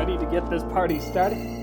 ready to get this party started?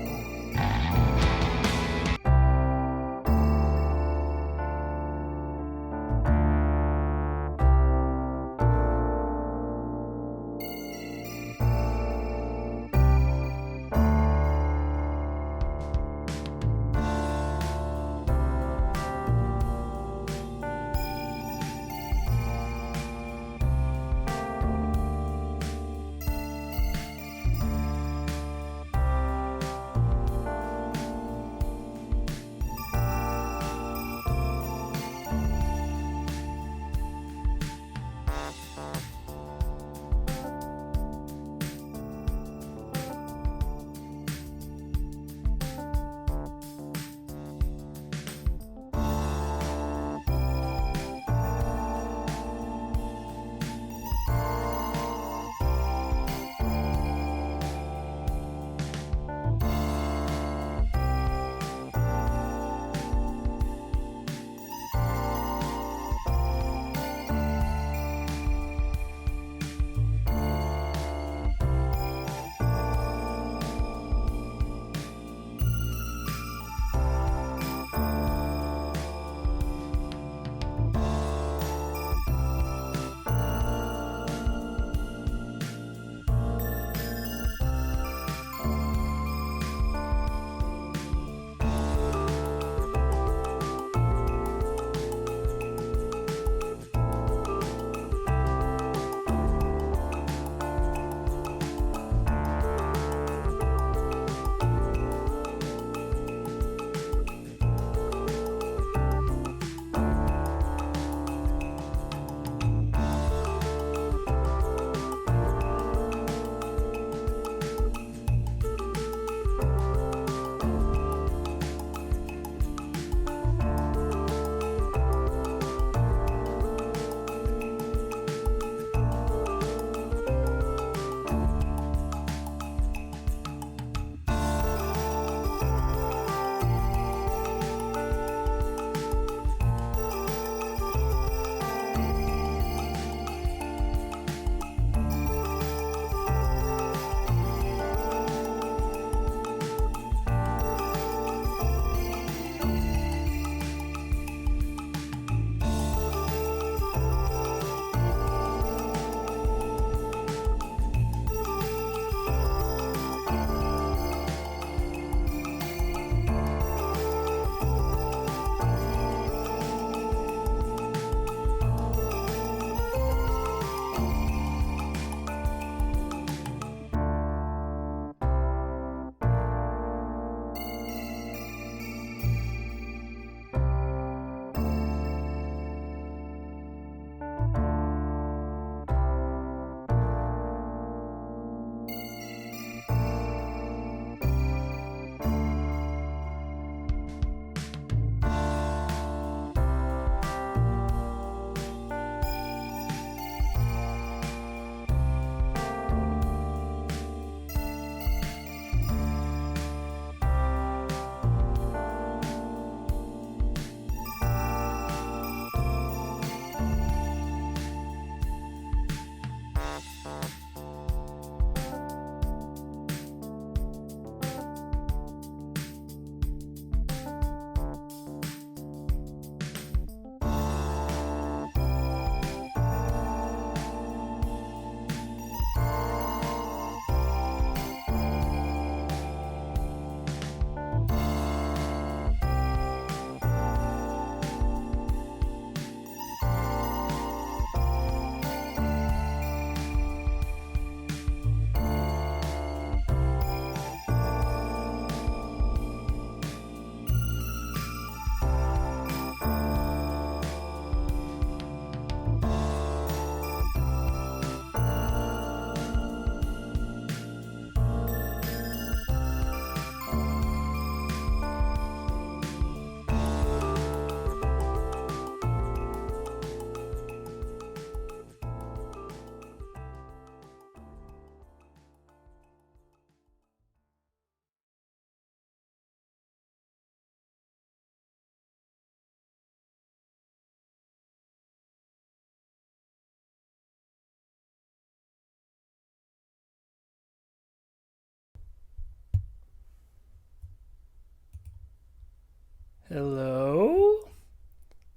Hello,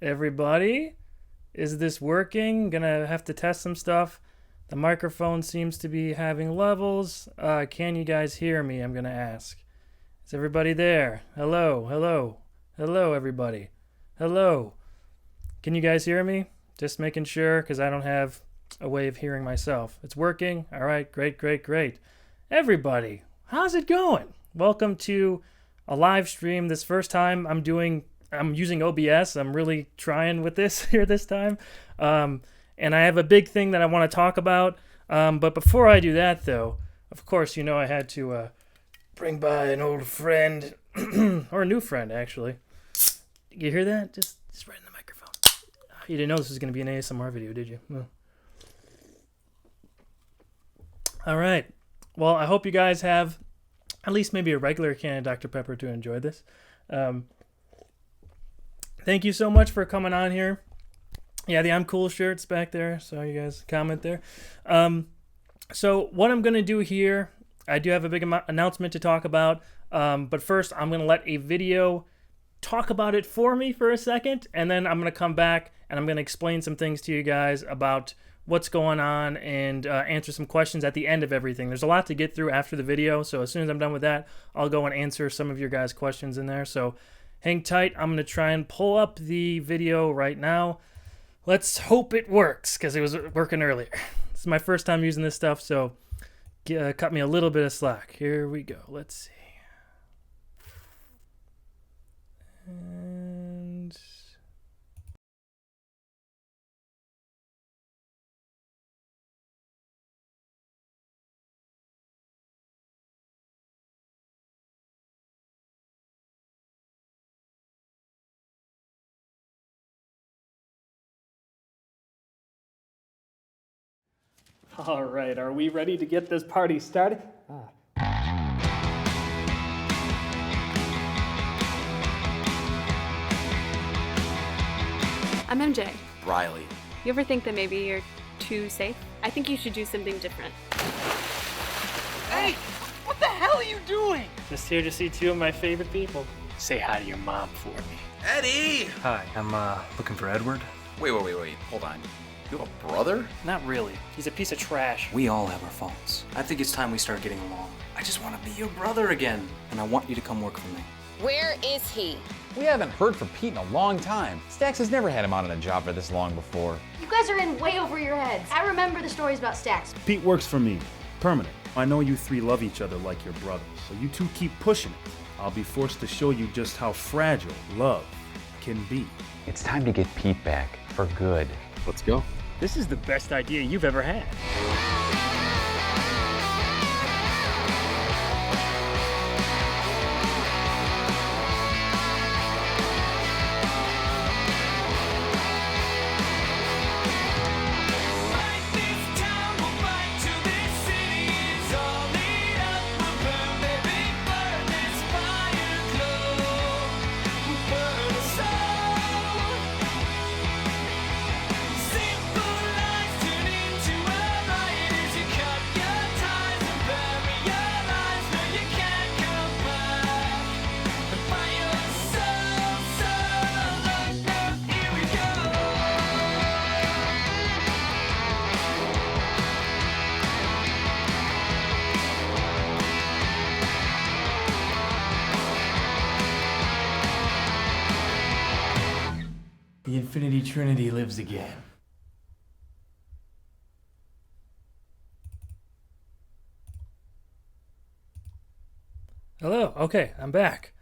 everybody. Is this working? Gonna have to test some stuff. The microphone seems to be having levels. Can you guys hear me? I'm gonna ask. Is everybody there? Hello, hello, hello, everybody. Hello. Can you guys hear me? Just making sure, because I don't have a way of hearing myself. It's working. All right, great, great, great. Everybody, how's it going? Welcome to a live stream. This first time I'm using OBS. I'm really trying with this here this time. And I have a big thing that I want to talk about. But before I do that, though, of course, I had to bring by an old friend, or a new friend, actually. You hear that? Just right in the microphone. You didn't know this was going to be an ASMR video, did you? No. All right. Well, I hope you guys have at least maybe a regular can of Dr. Pepper to enjoy this. Thank you so much for coming on here. Yeah, the I'm Cool shirt's back there. Saw you guys comment there. So what I'm going to do here, I do have a big announcement to talk about. But first, I'm going to let a video talk about it for me for a second. And then I'm going to come back and I'm going to explain some things to you guys about what's going on and answer some questions at the end of everything. There's a lot to get through after the video, so as soon as I'm done with that, I'll go and answer some of your guys' questions in there. So hang tight. I'm going to try and pull up the video right now. Let's hope it works, because it was working earlier. This is my first time using this stuff, so cut me a little bit of slack. Here we go. Let's see. And all right, are we ready to get this party started? I'm MJ. Riley. You ever think that maybe you're too safe? I think you should do something different. Hey, what the hell are you doing? Just here to see two of my favorite people. Say hi to your mom for me. Eddie! Hi, I'm looking for Edward. Wait, hold on. You have a brother? Not really. He's a piece of trash. We all have our faults. I think it's time we start getting along. I just want to be your brother again, and I want you to come work for me. Where is he? We haven't heard from Pete in a long time. Stax has never had him out on a job for this long before. You guys are in way over your heads. I remember the stories about Stax. Pete works for me. Permanent. I know you three love each other like your brothers, so you two keep pushing it. I'll be forced to show you just how fragile love can be. It's time to get Pete back for good. Let's go. This is the best idea you've ever had. The Infinity Trinity lives again. Hello. Okay, I'm back.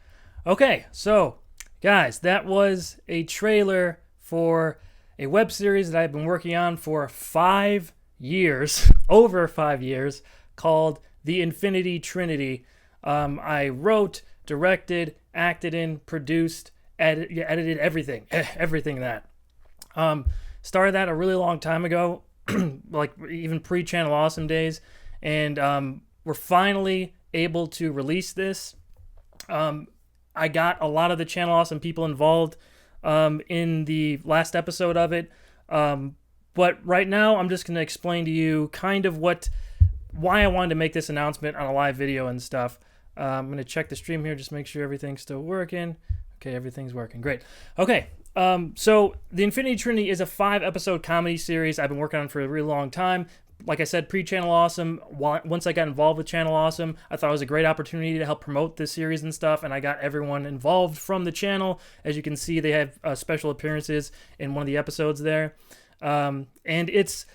Okay, so guys, that was a trailer for a web series that I've been working on for 5 years, over 5 years, called The Infinity Trinity. I wrote, directed, acted in, produced, edited everything that. Started that a really long time ago, like even pre-Channel Awesome days, and we're finally able to release this. I got a lot of the Channel Awesome people involved in the last episode of it, but right now I'm just going to explain to you kind of why I wanted to make this announcement on a live video and stuff. I'm going to check the stream here, just make sure everything's still working. Okay, everything's working. Great. Okay. So the Infinity Trinity is a 5-episode comedy series I've been working on for a really long time. Like I said, pre-Channel Awesome, once I got involved with Channel Awesome, I thought it was a great opportunity to help promote this series and stuff, and I got everyone involved from the channel. As you can see, they have special appearances in one of the episodes there. And it's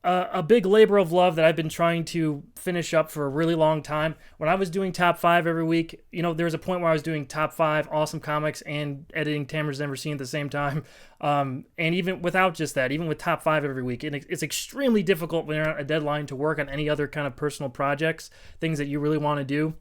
a big labor of love that I've been trying to finish up for a really long time. When I was doing top 5 every week, there was a point where I was doing top 5 awesome comics and editing Tamara's Never Seen at the same time. And even without just that, even with top 5 every week, it's extremely difficult when you're on a deadline to work on any other kind of personal projects, things that you really want to do.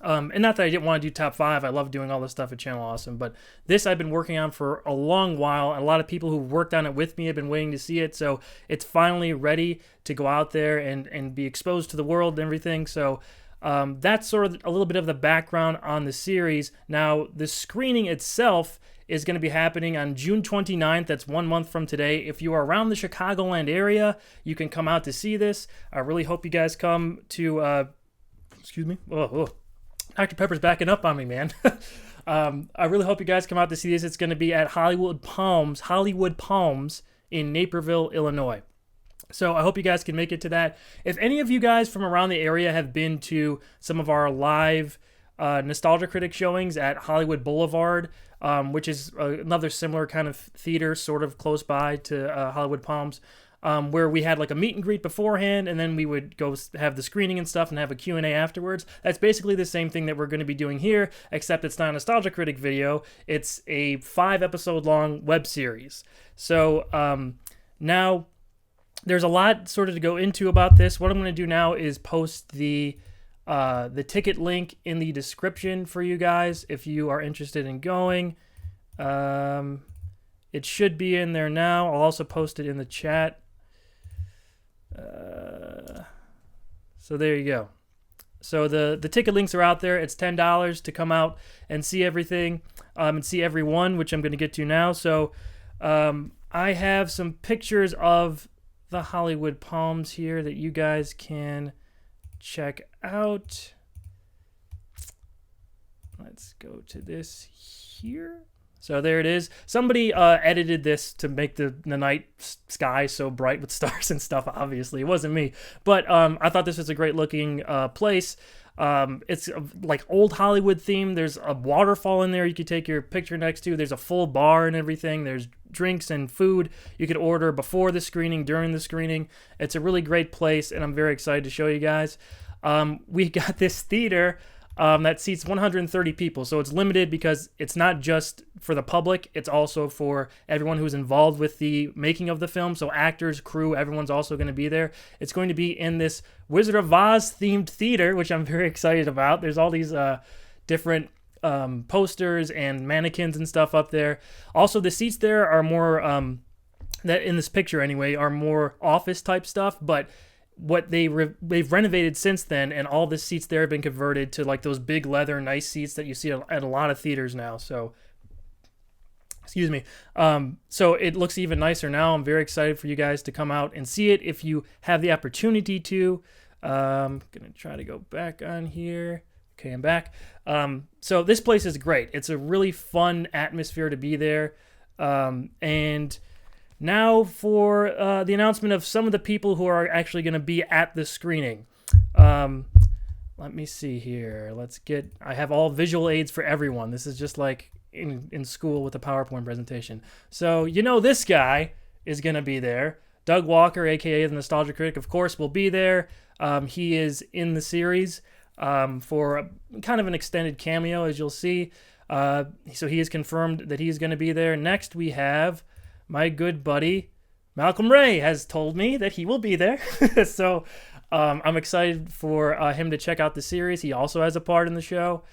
And not that I didn't want to do top 5. I love doing all this stuff at Channel Awesome, but this I've been working on for a long while. And a lot of people who worked on it with me have been waiting to see it. So it's finally ready to go out there and be exposed to the world and everything. So that's sort of a little bit of the background on the series. Now, the screening itself is going to be happening on June 29th. That's 1 month from today. If you are around the Chicagoland area, you can come out to see this. I really hope you guys come to... excuse me. Dr. Pepper's backing up on me, man. I really hope you guys come out to see this. It's going to be at Hollywood Palms in Naperville, Illinois. So I hope you guys can make it to that. If any of you guys from around the area have been to some of our live Nostalgia Critic showings at Hollywood Boulevard, which is another similar kind of theater sort of close by to Hollywood Palms, where we had like a meet and greet beforehand, and then we would go have the screening and stuff and have a Q&A afterwards. That's basically the same thing that we're going to be doing here, except it's not a Nostalgia Critic video. It's a 5-episode long web series. So now there's a lot sort of to go into about this. What I'm going to do now is post the ticket link in the description for you guys if you are interested in going. It should be in there now. I'll also post it in the chat. So there you go. So the ticket links are out there. It's $10 to come out and see everything, and see everyone, which I'm going to get to now. So I have some pictures of the Hollywood Palms here that you guys can check out. Let's go to this here. So there it is. Somebody edited this to make the night sky so bright with stars and stuff. Obviously, it wasn't me. But I thought this was a great looking place. It's like old Hollywood theme. There's a waterfall in there you could take your picture next to. There's a full bar and everything. There's drinks and food you could order before the screening, during the screening. It's a really great place, and I'm very excited to show you guys. We got this theater that seats 130 people. So it's limited because it's not just for the public. It's also for everyone who's involved with the making of the film. So actors, crew, everyone's also going to be there. It's going to be in this Wizard of Oz themed theater, which I'm very excited about. There's all these different posters and mannequins and stuff up there. Also, the seats there are more, that in this picture anyway, are more office type stuff, but what they've renovated since then, and all the seats there have been converted to like those big leather nice seats that you see at a lot of theaters now. So excuse me. So it looks even nicer now. I'm very excited for you guys to come out and see it if you have the opportunity to. I'm gonna try to go back on here. Okay, I'm back. So this place is great. It's a really fun atmosphere to be there. And now for the announcement of some of the people who are actually going to be at the screening. Let me see here. I have all visual aids for everyone. This is just like in school with a PowerPoint presentation. So this guy is going to be there. Doug Walker, a.k.a. the Nostalgia Critic, of course, will be there. He is in the series for kind of an extended cameo, as you'll see. So he is confirmed that he's going to be there. Next, we have my good buddy Malcolm Ray has told me that he will be there. So I'm excited for him to check out the series. He also has a part in the show.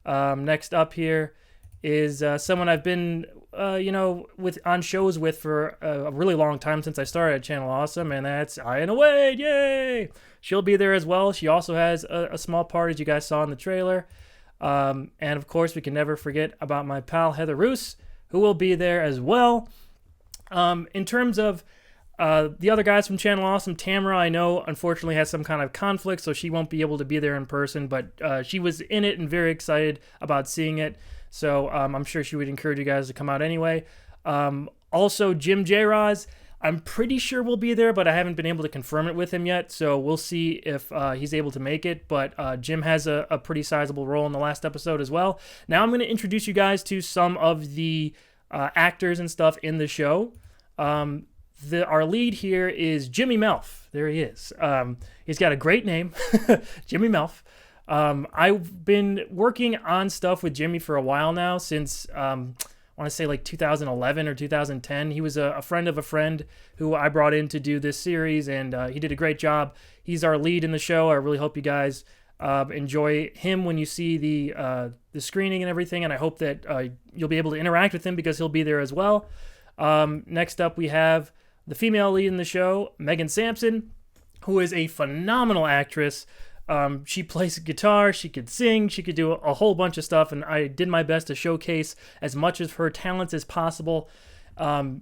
Next up here is someone I've been on shows with for a really long time, since I started at Channel Awesome, and that's Ian Wade. Yay! She'll be there as well. She also has a small part, as you guys saw in the trailer. And of course, we can never forget about my pal Heather Roos, who will be there as well. In terms of The other guys from Channel Awesome, Tamara, I know, unfortunately has some kind of conflict, so she won't be able to be there in person, but she was in it and very excited about seeing it. So I'm sure she would encourage you guys to come out anyway. Also, Jim J. Roz, I'm pretty sure will be there, but I haven't been able to confirm it with him yet, so we'll see if he's able to make it. But Jim has a pretty sizable role in the last episode as well. Now I'm going to introduce you guys to some of the actors and stuff in the show. Our lead here is Jimmy Melf. There he is. He's got a great name, Jimmy Melf. I've been working on stuff with Jimmy for a while now, since I want to say like 2011 or 2010. He was a friend of a friend who I brought in to do this series, and he did a great job. He's our lead in the show. I really hope you guys enjoy him when you see the screening and everything, and I hope that you'll be able to interact with him because he'll be there as well. Next up, we have the female lead in the show, Megan Sampson, who is a phenomenal actress. She plays guitar, she could sing, she could do a whole bunch of stuff, and I did my best to showcase as much of her talents as possible.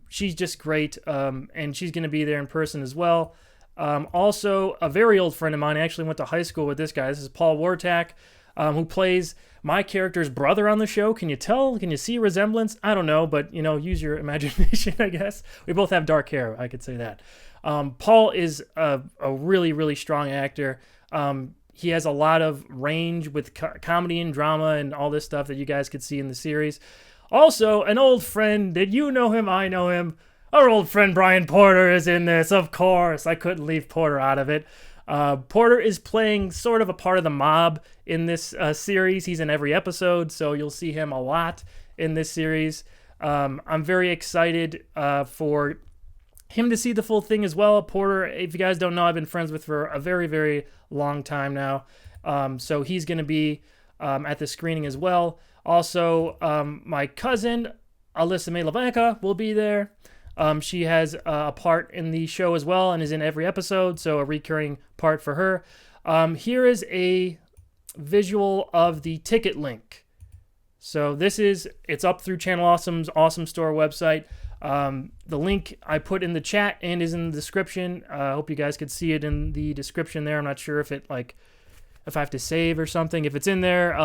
She's just great, and she's going to be there in person as well. Also, a very old friend of mine, I actually went to high school with this guy. This is Paul Wartak, who plays my character's brother on the show. Can you tell? Can you see a resemblance? I don't know, but, use your imagination, I guess. We both have dark hair, I could say that. Paul is a really, really strong actor. He has a lot of range with comedy and drama and all this stuff that you guys could see in the series. Also, an old friend. Did you know him? I know him. Our old friend Brian Porter is in this, of course. I couldn't leave Porter out of it. Porter is playing sort of a part of the mob in this series. He's in every episode, so you'll see him a lot in this series. I'm very excited for him to see the full thing as well. Porter, if you guys don't know, I've been friends with for a very, very long time now. So he's going to be at the screening as well. Also, my cousin, Alyssa May Lavanka, will be there. She has a part in the show as well and is in every episode, so a recurring part for her. Here is a visual of the ticket link. So it's up through Channel Awesome's Awesome Store website. The link I put in the chat and is in the description. I hope you guys could see it in the description there. I'm not sure if I have to save or something. If it's in there,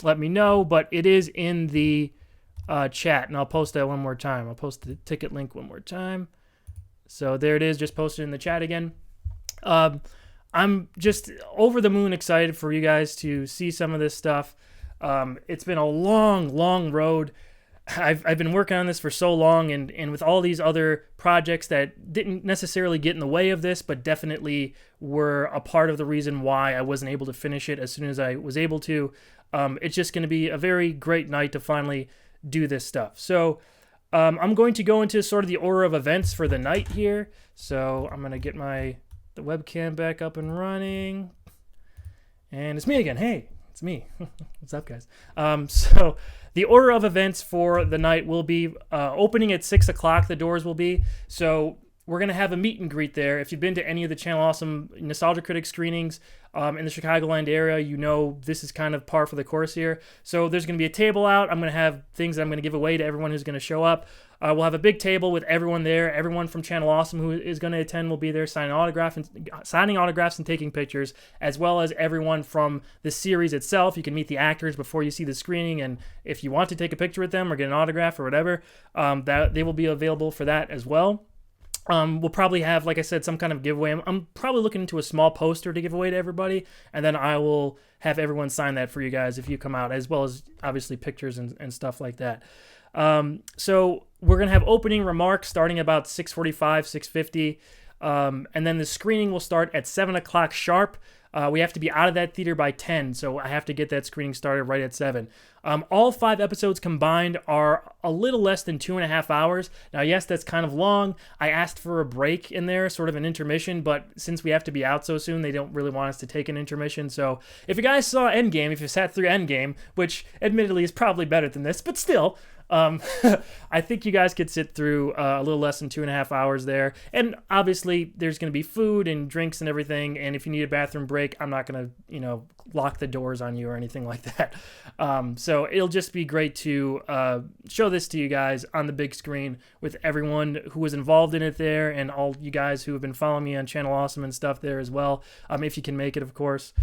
let me know, but it is in the chat, and I'll post that one more time. I'll post the ticket link one more time. So there it is, just posted in the chat again. I'm just over the moon excited for you guys to see some of this stuff. It's been a long, long road. I've been working on this for so long, and with all these other projects that didn't necessarily get in the way of this, but definitely were a part of the reason why I wasn't able to finish it as soon as I was able to. It's just going to be a very great night to finally do this stuff. So I'm going to go into sort of the order of events for the night here. So I'm going to get the webcam back up and running. And it's me again. Hey, it's me. What's up, guys? So the order of events for the night will be opening at 6 o'clock. The doors will be. So we're going to have a meet and greet there. If you've been to any of the Channel Awesome Nostalgia Critic screenings in the Chicagoland area, you know this is kind of par for the course here. So there's going to be a table out. I'm going to have things that I'm going to give away to everyone who's going to show up. We'll have a big table with everyone there. Everyone from Channel Awesome who is going to attend will be there signing autographs and taking pictures, as well as everyone from the series itself. You can meet the actors before you see the screening, and if you want to take a picture with them or get an autograph or whatever, that they will be available for that as well. We'll probably have, like I said, some kind of giveaway. I'm probably looking into a small poster to give away to everybody, and then I will have everyone sign that for you guys if you come out, as well as obviously pictures and stuff like that. So we're going to have opening remarks starting about 6:45, 6:50, and then the screening will start at 7 o'clock sharp. We have to be out of that theater by 10, so I have to get that screening started right at 7. All 5 episodes combined are a little less than 2.5 hours. Now, yes, that's kind of long. I asked for a break in there, sort of an intermission, but since we have to be out so soon, they don't really want us to take an intermission. So if you guys saw Endgame, if you sat through Endgame, which admittedly is probably better than this, but still, I think you guys could sit through a little less than 2.5 hours there. And obviously, there's going to be food and drinks and everything. And if you need a bathroom break, I'm not going to, lock the doors on you or anything like that. So it'll just be great to show this to you guys on the big screen with everyone who was involved in it there, and all you guys who have been following me on Channel Awesome and stuff there as well, if you can make it, of course.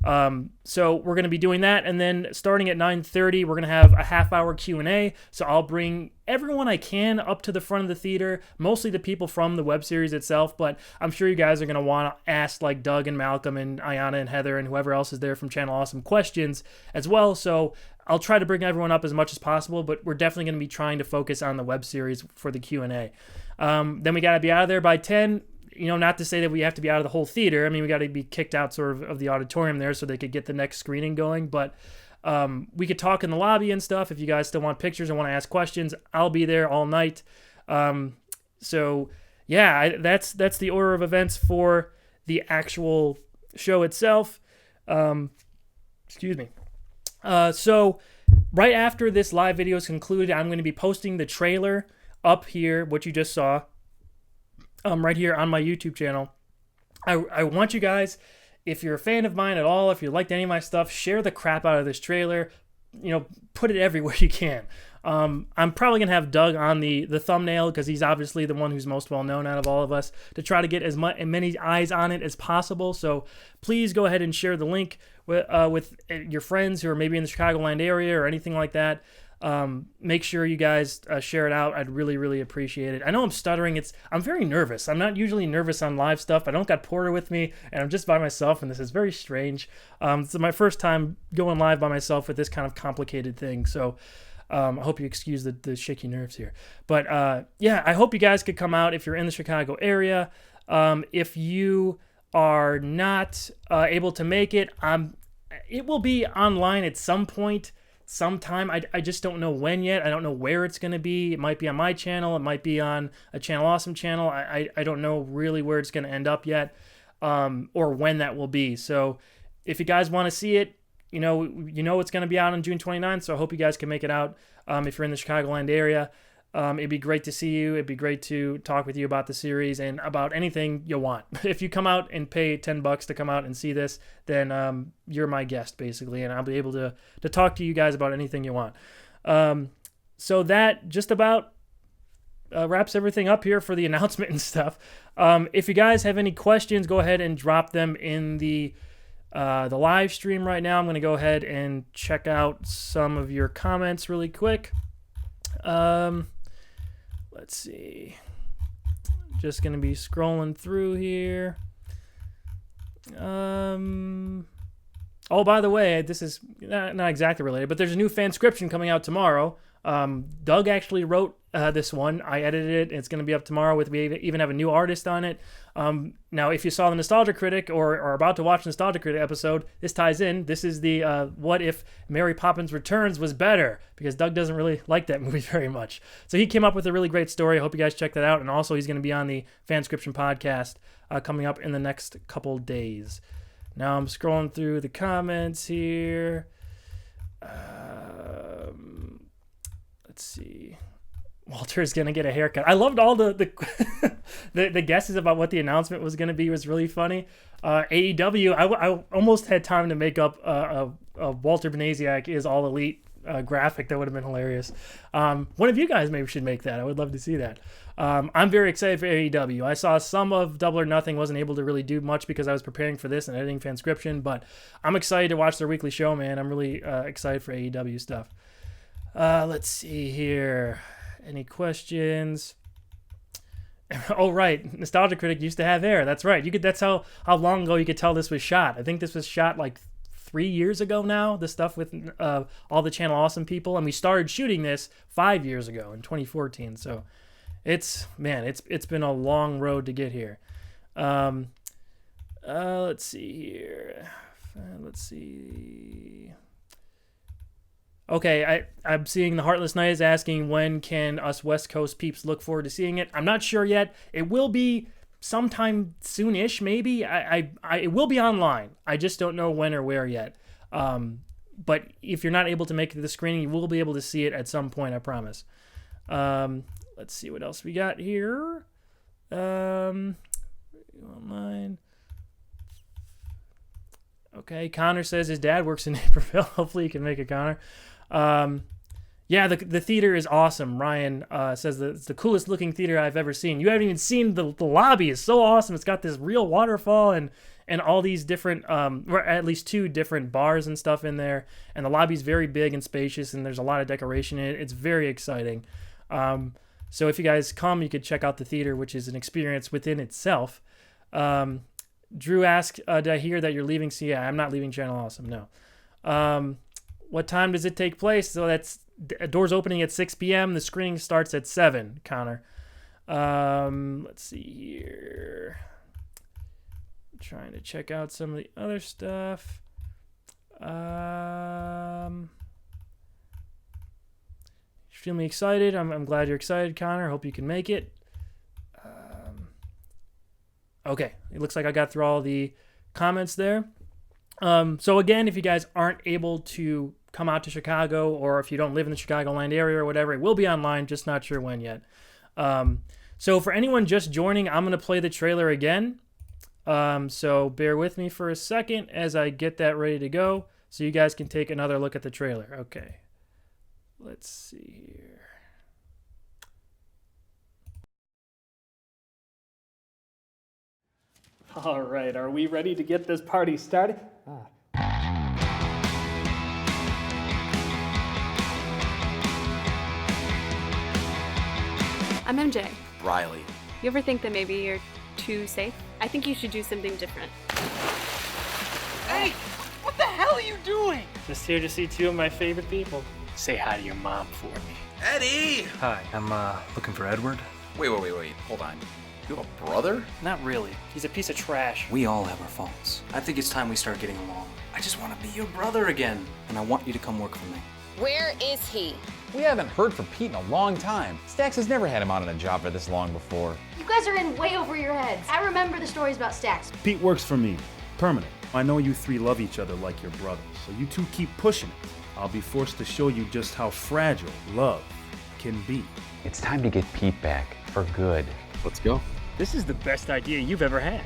So we're going to be doing that, and then starting at 9:30, we're going to have a half-hour Q&A. So I'll bring everyone I can up to the front of the theater, mostly the people from the web series itself, but I'm sure you guys are going to want to ask like Doug and Malcolm and Ayana and Heather and whoever else is there from Channel Awesome questions as well. So I'll try to bring everyone up as much as possible, but we're definitely going to be trying to focus on the web series for the Q&A. Then we got to be out of there by 10. Not to say that we have to be out of the whole theater. I mean, we got to be kicked out sort of the auditorium there so they could get the next screening going, but we could talk in the lobby and stuff. If you guys still want pictures and want to ask questions, I'll be there all night. So yeah, that's the order of events for the actual show itself. Excuse me. So right after this live video is concluded, I'm going to be posting the trailer up here, what you just saw, right here on my YouTube channel. I want you guys, if you're a fan of mine at all, if you liked any of my stuff, share the crap out of this trailer. Put it everywhere you can. I'm probably going to have Doug on the thumbnail because he's obviously the one who's most well known out of all of us, to try to get as many eyes on it as possible. So please go ahead and share the link with your friends who are maybe in the Chicagoland area or anything like that. Make sure you guys share it out. I'd really, really appreciate it. I know I'm stuttering. I'm very nervous. I'm not usually nervous on live stuff. I don't got Porter with me, and I'm just by myself, and this is very strange. It's my first time going live by myself with this kind of complicated thing. So I hope you excuse the shaky nerves here. But yeah, I hope you guys could come out if you're in the Chicago area. If you are not able to make it, it will be online at some point. Sometime. I just don't know when yet. I don't know where it's going to be. It might be on my channel. It might be on a Channel Awesome channel. I don't know really where it's going to end up yet, or when that will be. So if you guys want to see it, you know it's going to be out on June 29th, so I hope you guys can make it out if you're in the Chicagoland area. It'd be great to see you. It'd be great to talk with you about the series and about anything you want. If you come out and pay $10 to come out and see this, then you're my guest, basically, and I'll be able to talk to you guys about anything you want. So that just about wraps everything up here for the announcement and stuff. If you guys have any questions, go ahead and drop them in the live stream right now. I'm going to go ahead and check out some of your comments really quick. Let's see. Just going to be scrolling through here. Oh, by the way, this is not exactly related, but there's a new fanscription coming out tomorrow. Doug actually wrote this one. I edited it. It's going to be up tomorrow. We even have a new artist on it. Now, if you saw the Nostalgia Critic or are about to watch the Nostalgia Critic episode, this ties in. This is the What If Mary Poppins Returns Was Better, because Doug doesn't really like that movie very much. So he came up with a really great story. I hope you guys check that out. And also, he's going to be on the Fanscription podcast coming up in the next couple days. Now I'm scrolling through the comments here. Let's see. Walter's gonna get a haircut. I loved all the guesses about what the announcement was gonna be. It was really funny. AEW. I almost had time to make up a Walter Benasiak is All Elite graphic. That would have been hilarious. One of you guys maybe should make that. I would love to see that. I'm very excited for AEW. I saw some of Double or Nothing. Wasn't able to really do much because I was preparing for this and editing Fanscription. But I'm excited to watch their weekly show, man. I'm really excited for AEW stuff. Let's see here. Any questions? Oh, right. Nostalgia Critic used to have hair. That's right. That's how long ago you could tell this was shot. I think this was shot like 3 years ago now, the stuff with all the Channel Awesome people. And we started shooting this 5 years ago in 2014. So it's been a long road to get here. Let's see here. Let's see. Okay, I'm seeing the Heartless Knight is asking when can us West Coast peeps look forward to seeing it. I'm not sure yet. It will be sometime soon-ish, maybe. It will be online. I just don't know when or where yet. But if you're not able to make it to the screening, you will be able to see it at some point, I promise. Let's see what else we got here. Online. Okay, Connor says his dad works in Naperville. Hopefully you can make it, Connor. Yeah, the theater is awesome. Ryan says that it's the coolest looking theater I've ever seen. You haven't even seen the lobby. It's so awesome. It's got this real waterfall and all these different, or at least 2 different bars and stuff in there. And the lobby's very big and spacious, and there's a lot of decoration in it. It's very exciting. So if you guys come, you could check out the theater, which is an experience within itself. Drew asked, did I hear that you're leaving? So yeah, I'm not leaving Channel Awesome, no. What time does it take place? So that's doors opening at 6 p.m. The screening starts at 7, Connor. Let's see here. I'm trying to check out some of the other stuff. Feel me excited. I'm glad you're excited, Connor. Hope you can make it. Okay, it looks like I got through all the comments there. So again, if you guys aren't able to come out to Chicago, or if you don't live in the Chicagoland area or whatever, it will be online, just not sure when yet. So for anyone just joining, I'm going to play the trailer again. So bear with me for a second as I get that ready to go so you guys can take another look at the trailer. Okay, let's see here. All right, are we ready to get this party started? I'm MJ. Riley. You ever think that maybe you're too safe? I think you should do something different. Hey, what the hell are you doing? Just here to see 2 of my favorite people. Say hi to your mom for me. Eddie! Hi, I'm looking for Edward. Wait, hold on. You have a brother? Not really. He's a piece of trash. We all have our faults. I think it's time we start getting along. I just want to be your brother again, and I want you to come work for me. Where is he? We haven't heard from Pete in a long time. Stax has never had him on a job for this long before. You guys are in way over your heads. I remember the stories about Stacks. Pete works for me. Permanent. I know you 3 love each other like your brothers, so you 2 keep pushing it. I'll be forced to show you just how fragile love can be. It's time to get Pete back for good. Let's go. This is the best idea you've ever had.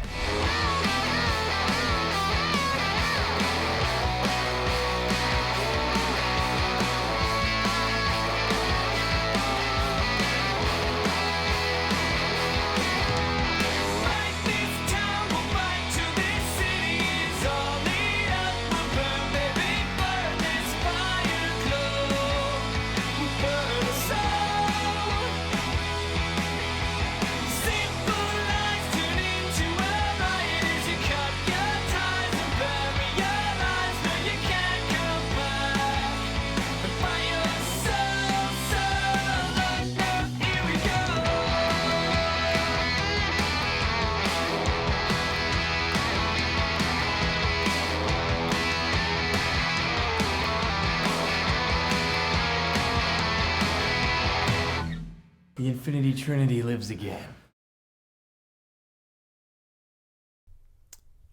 The Infinity Trinity lives again.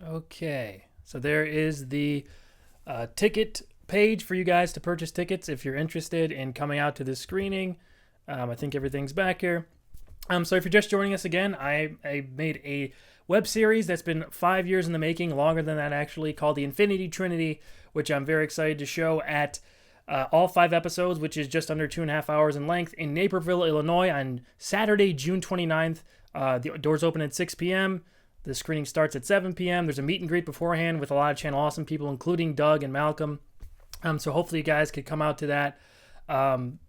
Okay, so there is the ticket page for you guys to purchase tickets if you're interested in coming out to this screening. I think everything's back here. So if you're just joining us again, I made a web series that's been 5 years in the making, longer than that actually, called The Infinity Trinity, which I'm very excited to show at all 5 episodes, which is just under 2.5 hours in length, in Naperville, Illinois on Saturday, June 29th. The doors open at 6 p.m. The screening starts at 7 p.m. There's a meet and greet beforehand with a lot of Channel Awesome people, including Doug and Malcolm. So hopefully you guys could come out to that.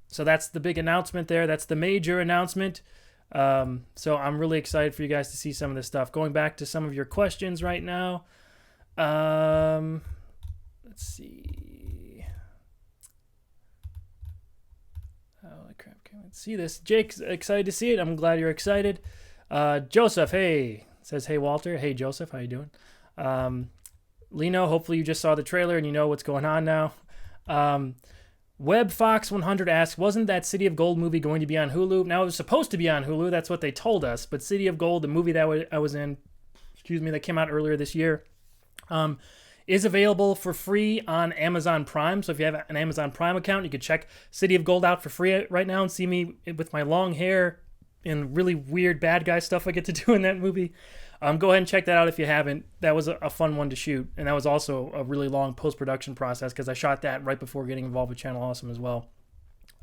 So that's the big announcement there. That's the major announcement. So I'm really excited for you guys to see some of this stuff. Going back to some of your questions right now. Let's see. Holy crap, can't see this. Jake's excited to see it. I'm glad you're excited. Joseph, hey, says, hey, Walter. Hey, Joseph, how you doing? Lino, hopefully you just saw the trailer and you know what's going on now. WebFox100 asks, wasn't that City of Gold movie going to be on Hulu? Now, it was supposed to be on Hulu. That's what they told us. But City of Gold, the movie that I was in, that came out earlier this year, is available for free on Amazon Prime. So if you have an Amazon Prime account, you could check City of Gold out for free right now and see me with my long hair and really weird bad guy stuff I get to do in that movie. Go ahead and check that out if you haven't. That was a fun one to shoot, and that was also a really long post-production process because I shot that right before getting involved with Channel Awesome as well.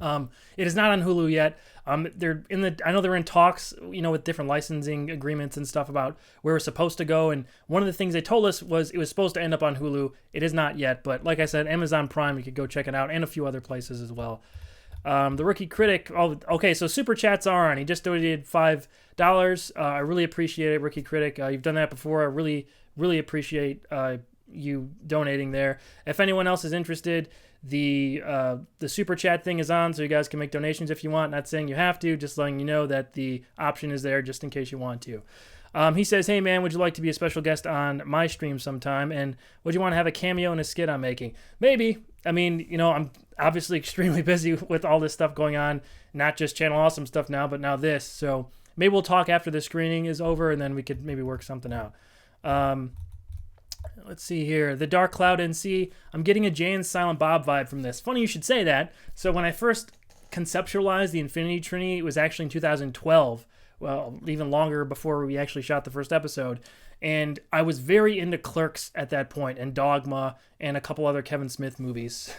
It is not on Hulu yet. I know they're in talks, with different licensing agreements and stuff about where it's supposed to go. And one of the things they told us was it was supposed to end up on Hulu. It is not yet, but like I said, Amazon Prime, you could go check it out, and a few other places as well. The Rookie Critic. Oh, okay. So super chats are on. He just donated $5. I really appreciate it, Rookie Critic. You've done that before. I really, really appreciate you donating there. If anyone else is interested, the super chat thing is on, so you guys can make donations if you want. Not saying you have to, just letting you know that the option is there just in case you want to. He says, "Hey man, would you like to be a special guest on my stream sometime? And would you want to have a cameo in a skit I'm making? Maybe. I mean, I'm obviously extremely busy with all this stuff going on, not just Channel Awesome stuff now, but now this. So maybe we'll talk after the screening is over, and then we could maybe work something out." Let's see here. The Dark Cloud NC. I'm getting a Jay and Silent Bob vibe from this. Funny you should say that. So when I first conceptualized the Infinity Trinity, it was actually in 2012. Well, even longer before we actually shot the first episode. And I was very into Clerks at that point, and Dogma, and a couple other Kevin Smith movies.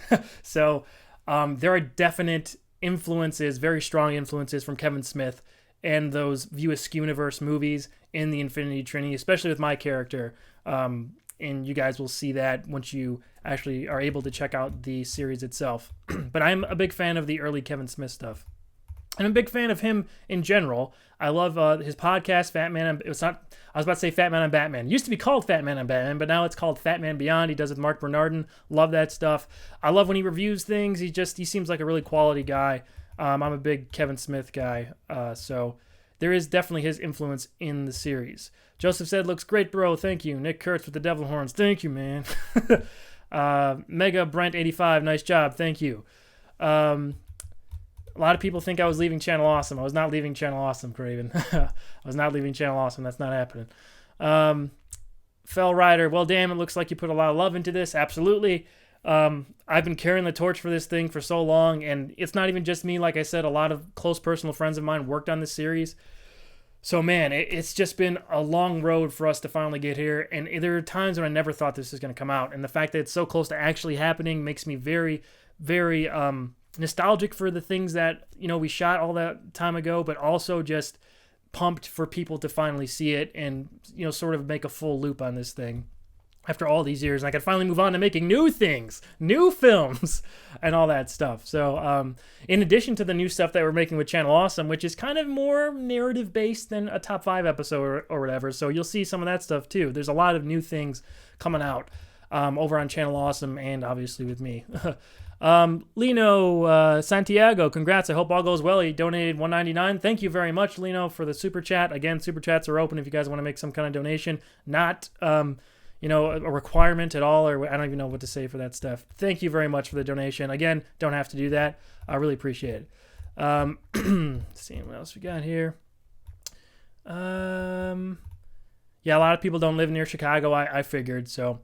So there are definite influences, very strong influences from Kevin Smith and those View Askewniverse movies in the Infinity Trinity, especially with my character. And you guys will see that once you actually are able to check out the series itself. But I'm a big fan of the early Kevin Smith stuff. And I'm a big fan of him in general. I love his podcast, Fat Man. I was about to say Fat Man on Batman. It used to be called Fat Man on Batman, but now it's called Fat Man Beyond. He does it with Mark Bernardin. Love that stuff. I love when he reviews things. He seems like a really quality guy. I'm a big Kevin Smith guy. So there is definitely his influence in the series. Joseph said, "Looks great, bro. Thank you." Nick Kurtz with the devil horns. Thank you, man. Mega Brent 85. Nice job. Thank you. A lot of people think I was leaving Channel Awesome. I was not leaving Channel Awesome, Craven. I was not leaving Channel Awesome. That's not happening. Fell Rider. Well, damn, it looks like you put a lot of love into this. Absolutely. I've been carrying the torch for this thing for so long, and it's not even just me. Like I said, a lot of close personal friends of mine worked on this series. So, man, it's just been a long road for us to finally get here, and there are times when I never thought this was going to come out, and the fact that it's so close to actually happening makes me very, very nostalgic for the things that, we shot all that time ago, but also just pumped for people to finally see it and, sort of make a full loop on this thing after all these years. And I could finally move on to making new things, new films, and all that stuff. So in addition to the new stuff that we're making with Channel Awesome, which is kind of more narrative-based than a top 5 episode or whatever, so you'll see some of that stuff too. There's a lot of new things coming out over on Channel Awesome and obviously with me. Lino Santiago, congrats. I hope all goes well. He donated $1.99. Thank you very much, Lino, for the super chat. Again, super chats are open if you guys want to make some kind of donation. Not a requirement at all, or I don't even know what to say for that stuff. Thank you very much for the donation. Again, don't have to do that. I really appreciate it. Seeing what else we got here. Yeah, a lot of people don't live near Chicago. I figured so.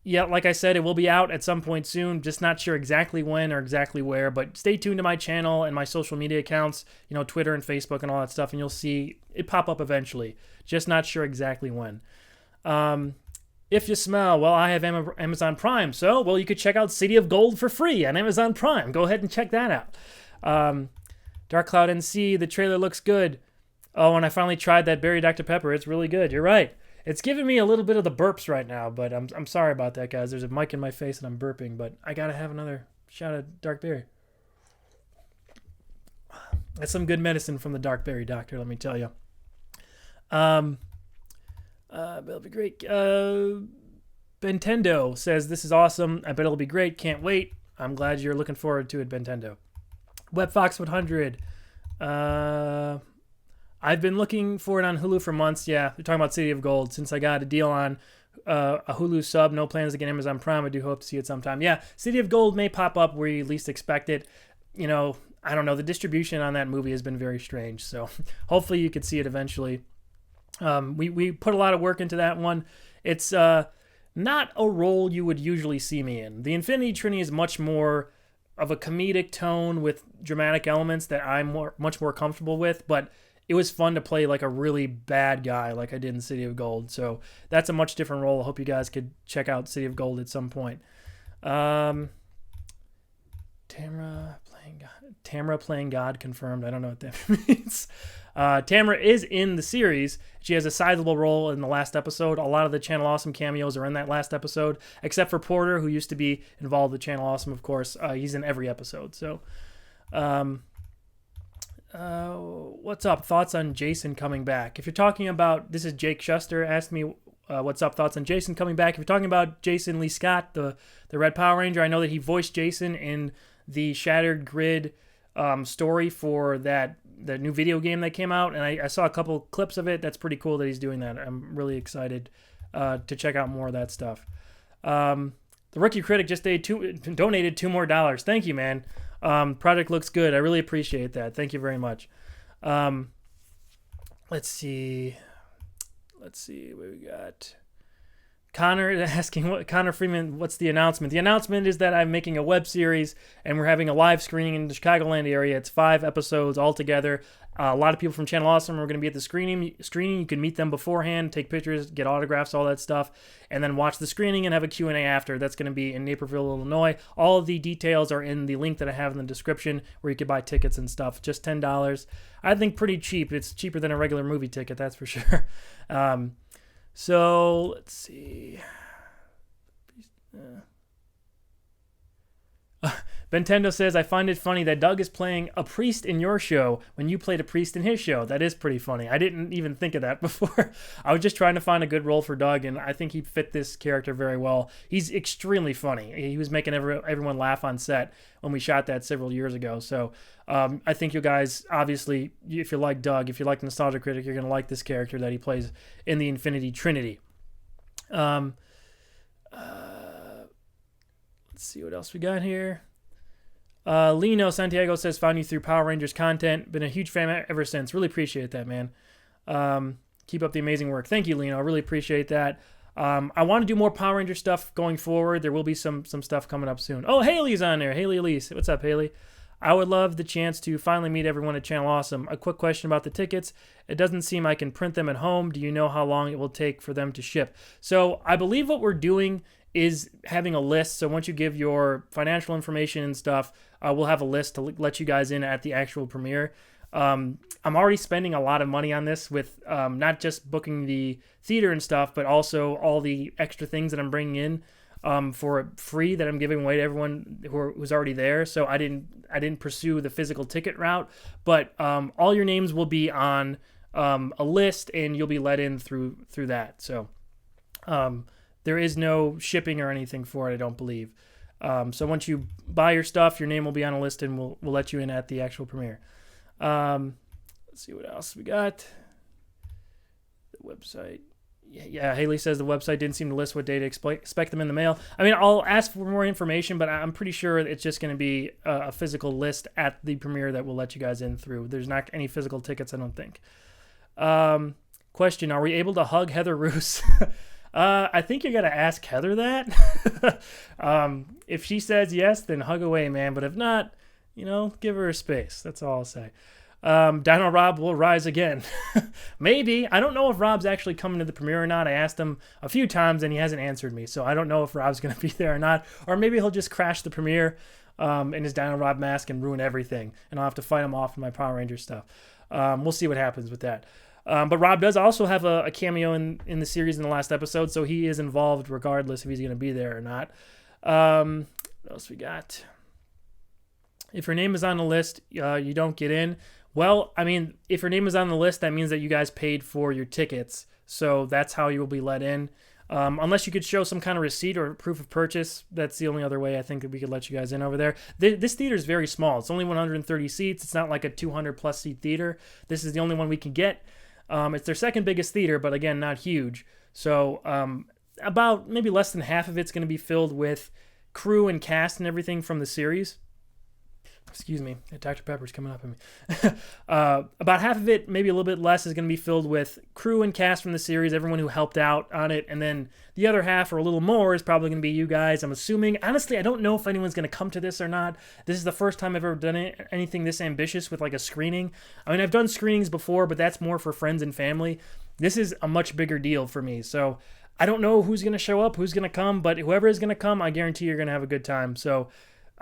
Yeah, like I said, it will be out at some point soon. Just not sure exactly when or exactly where, but stay tuned to my channel and my social media accounts, Twitter and Facebook and all that stuff, and you'll see it pop up eventually. Just not sure exactly when. If you smell, well, I have Amazon Prime, so, well, you could check out City of Gold for free on Amazon Prime. Go ahead and check that out. Dark Cloud NC, the trailer looks good. Oh, and I finally tried that Berry Dr. Pepper. It's really good. You're right. It's giving me a little bit of the burps right now, but I'm sorry about that, guys. There's a mic in my face and I'm burping, but I gotta have another shot of Dark Berry. That's some good medicine from the Dark Berry doctor, let me tell you. It'll be great. Bentendo says, "This is awesome. I bet it'll be great. Can't wait. I'm glad you're looking forward to it, Bentendo." WebFox100. I've been looking for it on Hulu for months. Yeah, we're talking about City of Gold. Since I got a deal on a Hulu sub, no plans to get Amazon Prime. I do hope to see it sometime. Yeah, City of Gold may pop up where you least expect it. I don't know. The distribution on that movie has been very strange. So hopefully you could see it eventually. We put a lot of work into that one. It's not a role you would usually see me in. The Infinity Trinity is much more of a comedic tone with dramatic elements that I'm much more comfortable with, but it was fun to play like a really bad guy like I did in City of Gold. So that's a much different role. I hope you guys could check out City of Gold at some point. Tamara playing God confirmed. I don't know what that means. Tamara is in the series. She has a sizable role in the last episode. A lot of the Channel Awesome cameos are in that last episode, except for Porter, who used to be involved with Channel Awesome, of course. He's in every episode. So, what's up? Thoughts on Jason coming back? If you're talking about, this is Jake Shuster asked me, what's up? Thoughts on Jason coming back? If you're talking about Jason Lee Scott, the Red Power Ranger, I know that he voiced Jason in the Shattered Grid story for the new video game that came out, and I saw a couple clips of it. That's pretty cool that he's doing that. I'm really excited to check out more of that stuff. The Rookie Critic just donated $2 more. Thank you, man. Project looks good. I really appreciate that. Thank you very much. Let's see what we got. Connor asking, Connor Freeman, what's the announcement? The announcement is that I'm making a web series and we're having a live screening in the Chicagoland area. It's 5 episodes altogether. A lot of people from Channel Awesome are going to be at the screening. You can meet them beforehand, take pictures, get autographs, all that stuff, and then watch the screening and have a Q&A after. That's going to be in Naperville, Illinois. All of the details are in the link that I have in the description where you can buy tickets and stuff. Just $10. I think pretty cheap. It's cheaper than a regular movie ticket, that's for sure. So, let's see. Bentendo says, I find it funny that Doug is playing a priest in your show when you played a priest in his show. That is pretty funny. I didn't even think of that before. I was just trying to find a good role for Doug, and I think he fit this character very well. He's extremely funny. He was making everyone laugh on set when we shot that several years ago. So I think you guys, obviously, if you like Doug, if you like Nostalgia Critic, you're going to like this character that he plays in the Infinity Trinity. Let's see what else we got here. Lino Santiago says, found you through Power Rangers content. Been a huge fan ever since. Really appreciate that, man. Keep up the amazing work. Thank you, Lino. I really appreciate that. I want to do more Power Ranger stuff going forward. There will be some stuff coming up soon. Oh, Haley's on there. Haley Elise. What's up, Haley? I would love the chance to finally meet everyone at Channel Awesome. A quick question about the tickets. It doesn't seem I can print them at home. Do you know how long it will take for them to ship? So I believe what we're doing is having a list. So once you give your financial information and stuff, we'll have a list to let you guys in at the actual premiere. I'm already spending a lot of money on this with not just booking the theater and stuff, but also all the extra things that I'm bringing in for free that I'm giving away to everyone who's already there. So I didn't pursue the physical ticket route, but all your names will be on a list and you'll be let in through that. So there is no shipping or anything for it, I don't believe. So once you buy your stuff, your name will be on a list and we'll let you in at the actual premiere. Let's see what else we got. The website. Yeah, Haley says the website didn't seem to list what day to expect them in the mail. I mean, I'll ask for more information, but I'm pretty sure it's just going to be a physical list at the premiere that will let you guys in through. There's not any physical tickets, I don't think. Question, are we able to hug Heather Roos? I think you got to ask Heather that. If she says yes, then hug away, man. But if not, give her a space. That's all I'll say. Dino Rob will rise again. Maybe. I don't know if Rob's actually coming to the premiere or not. I asked him a few times and he hasn't answered me. So I don't know if Rob's going to be there or not. Or maybe he'll just crash the premiere in his Dino Rob mask and ruin everything. And I'll have to fight him off in my Power Ranger stuff. We'll see what happens with that. But Rob does also have a cameo in the series in the last episode. So he is involved regardless if he's going to be there or not. What else we got? If your name is on the list, you don't get in. Well, I mean, if your name is on the list, that means that you guys paid for your tickets. So that's how you will be let in. Unless you could show some kind of receipt or proof of purchase. That's the only other way I think that we could let you guys in over there. This theater is very small. It's only 130 seats. It's not like a 200-plus seat theater. This is the only one we can get. It's their second biggest theater, but again, not huge. So about maybe less than half of it's going to be filled with crew and cast and everything from the series. Excuse me, Dr. Pepper's coming up on me. About half of it, maybe a little bit less, is going to be filled with crew and cast from the series, everyone who helped out on it, and then the other half, or a little more, is probably going to be you guys, I'm assuming. Honestly, I don't know if anyone's going to come to this or not. This is the first time I've ever done anything this ambitious with like a screening. I mean, I've done screenings before, but that's more for friends and family. This is a much bigger deal for me, so I don't know who's going to show up, who's going to come, but whoever is going to come, I guarantee you're going to have a good time. So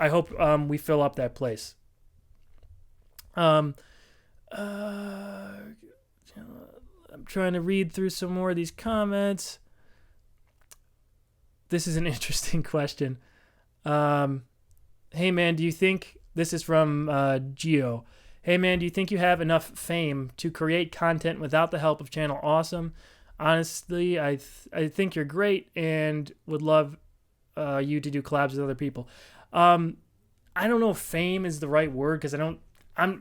I hope we fill up that place. I'm trying to read through some more of these comments. This is an interesting question. Hey man, do you think, this is from Geo. Hey man, do you think you have enough fame to create content without the help of Channel Awesome? Honestly, I think you're great and would love you to do collabs with other people. I don't know if fame is the right word, because I'm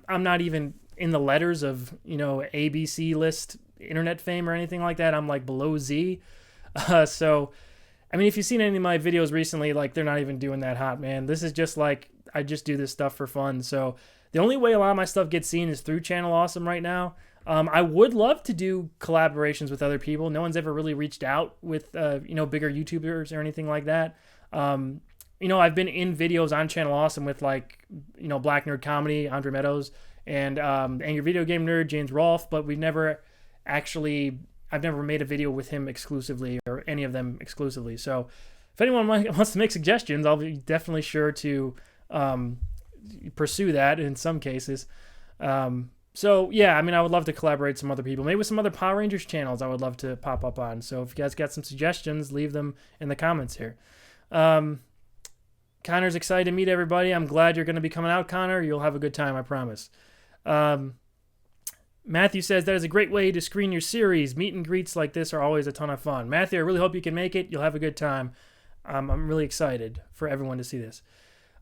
not even in the letters of, ABC list internet fame or anything like that. I'm like below Z. So, I mean, if you've seen any of my videos recently, like, they're not even doing that hot, man. This is just like, I just do this stuff for fun. So the only way a lot of my stuff gets seen is through Channel Awesome right now. I would love to do collaborations with other people. No one's ever really reached out with, bigger YouTubers or anything like that. I've been in videos on Channel Awesome with, like, Black Nerd Comedy, Andre Meadows, and Angry Video Game Nerd, James Rolfe, but I've never made a video with him exclusively, or any of them exclusively. So if anyone wants to make suggestions, I'll be definitely sure to pursue that in some cases. So yeah, I mean, I would love to collaborate with some other people, maybe with some other Power Rangers channels I would love to pop up on. So if you guys got some suggestions, leave them in the comments here. Connor's excited to meet everybody. I'm glad you're going to be coming out, Connor. You'll have a good time, I promise. Matthew says, that is a great way to screen your series. Meet and greets like this are always a ton of fun. Matthew, I really hope you can make it. You'll have a good time. I'm really excited for everyone to see this.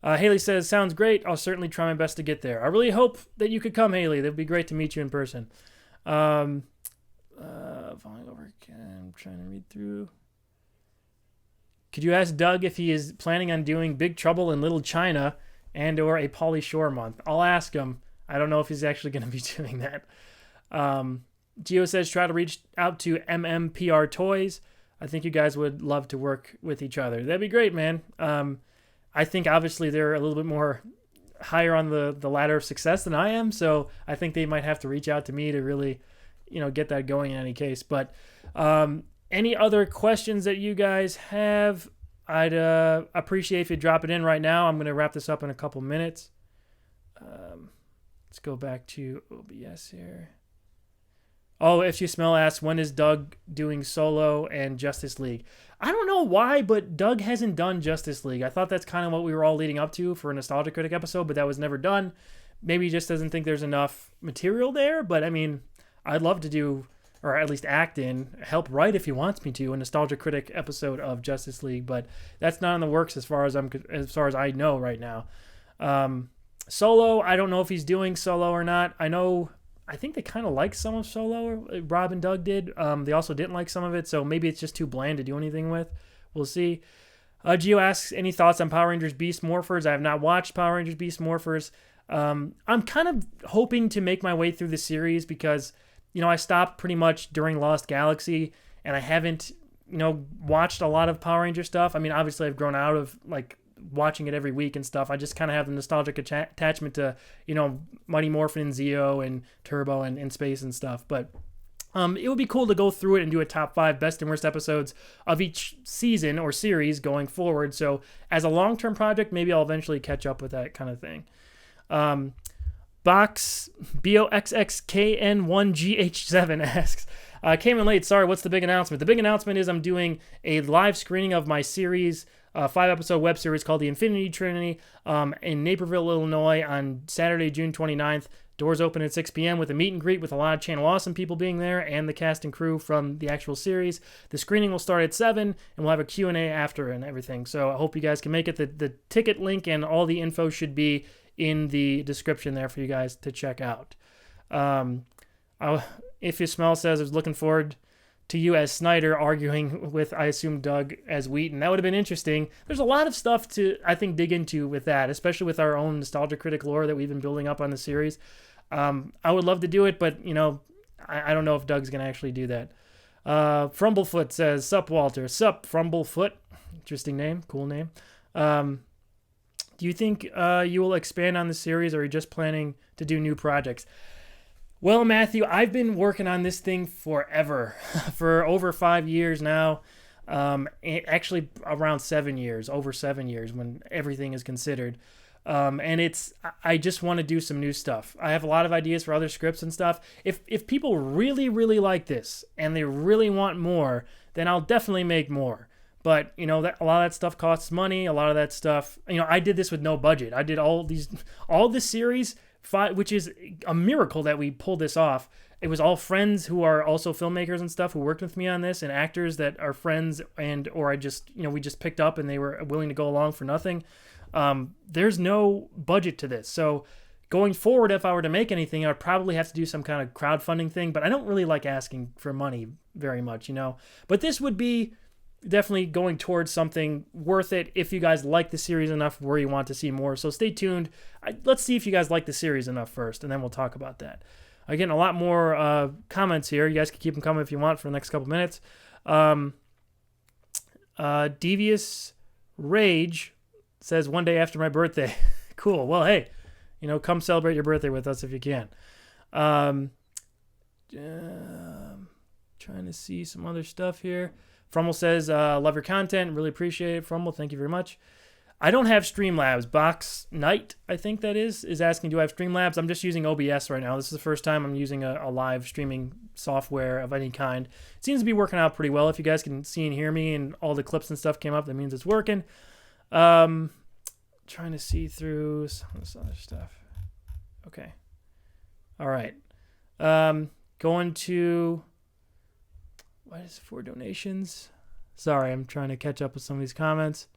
Haley says, sounds great. I'll certainly try my best to get there. I really hope that you could come, Haley. That would be great to meet you in person. Falling over again. I'm trying to read through. Could you ask Doug if he is planning on doing Big Trouble in Little China and or a Pauly Shore month? I'll ask him. I don't know if he's actually going to be doing that. Gio says, try to reach out to MMPR Toys. I think you guys would love to work with each other. That'd be great, man. I think obviously they're a little bit more higher on the ladder of success than I am, so I think they might have to reach out to me to really, get that going in any case. But any other questions that you guys have, I'd appreciate if you drop it in right now. I'm going to wrap this up in a couple minutes. Let's go back to OBS here. Oh, If You Smell asks, when is Doug doing Solo and Justice League? I don't know why, but Doug hasn't done Justice League. I thought that's kind of what we were all leading up to for a Nostalgia Critic episode, but that was never done. Maybe he just doesn't think there's enough material there, but I mean, I'd love to do, or at least act in, help write if he wants me to, a Nostalgia Critic episode of Justice League, but that's not in the works as far as I know right now. Solo, I don't know if he's doing Solo or not. I think they kind of liked some of Solo, Rob and Doug did. They also didn't like some of it, so maybe it's just too bland to do anything with. We'll see. Gio asks, any thoughts on Power Rangers Beast Morphers? I have not watched Power Rangers Beast Morphers. I'm kind of hoping to make my way through the series because, I stopped pretty much during Lost Galaxy, and I haven't, watched a lot of Power Ranger stuff. I mean, obviously I've grown out of, watching it every week and stuff. I just kind of have the nostalgic attachment to, Mighty Morphin and Zeo and Turbo and Space and stuff. But it would be cool to go through it and do a top 5 best and worst episodes of each season or series going forward. So as a long-term project, maybe I'll eventually catch up with that kind of thing. BOXXKN1GH7 asks, came in late, sorry, what's the big announcement? The big announcement is I'm doing a live screening of my series, 5-episode web series called The Infinity Trinity in Naperville, Illinois on Saturday, June 29th. Doors open at 6 p.m. with a meet and greet with a lot of Channel Awesome people being there and the cast and crew from the actual series. The screening will start at 7 and we'll have a Q&A after and everything. So I hope you guys can make it. The ticket link and all the info should be in the description there for you guys to check out. If You Smell says, I was looking forward to you as Snyder arguing with, I assume, Doug as Wheaton. That would have been interesting. There's a lot of stuff to, I think, dig into with that, especially with our own Nostalgia Critic lore that we've been building up on the series. I would love to do it, but, I don't know if Doug's going to actually do that. Frumblefoot says, "Sup, Walter." Sup, Frumblefoot. Interesting name. Cool name. Do you think you will expand on the series, or are you just planning to do new projects? Well, Matthew, I've been working on this thing forever, for over 5 years now. Actually, around 7 years, over 7 years when everything is considered. And I just want to do some new stuff. I have a lot of ideas for other scripts and stuff. If people really, really like this and they really want more, then I'll definitely make more. But, a lot of that stuff costs money. A lot of that stuff, I did this with no budget. I did all this series, which is a miracle that we pulled this off. It was all friends who are also filmmakers and stuff who worked with me on this, and actors that are friends, or I just, we just picked up and they were willing to go along for nothing. There's no budget to this. So going forward, if I were to make anything, I'd probably have to do some kind of crowdfunding thing, but I don't really like asking for money very much, But this would be definitely going towards something worth it if you guys like the series enough where you want to see more. So stay tuned. Let's see if you guys like the series enough first, and then we'll talk about that. Again, a lot more comments here. You guys can keep them coming if you want for the next couple minutes. Devious Rage says, "One day after my birthday." Cool. Well, hey, come celebrate your birthday with us if you can. Trying to see some other stuff here. Frummel says, "Love your content. Really appreciate it, Frummel. Thank you very much." I don't have Streamlabs. Box Knight, I think that is asking, do I have Streamlabs? I'm just using OBS right now. This is the first time I'm using a live streaming software of any kind. It seems to be working out pretty well. If you guys can see and hear me and all the clips and stuff came up, that means it's working. Trying to see through some of this other stuff. Okay. All right. Going to... What is for donations? Sorry, I'm trying to catch up with some of these comments.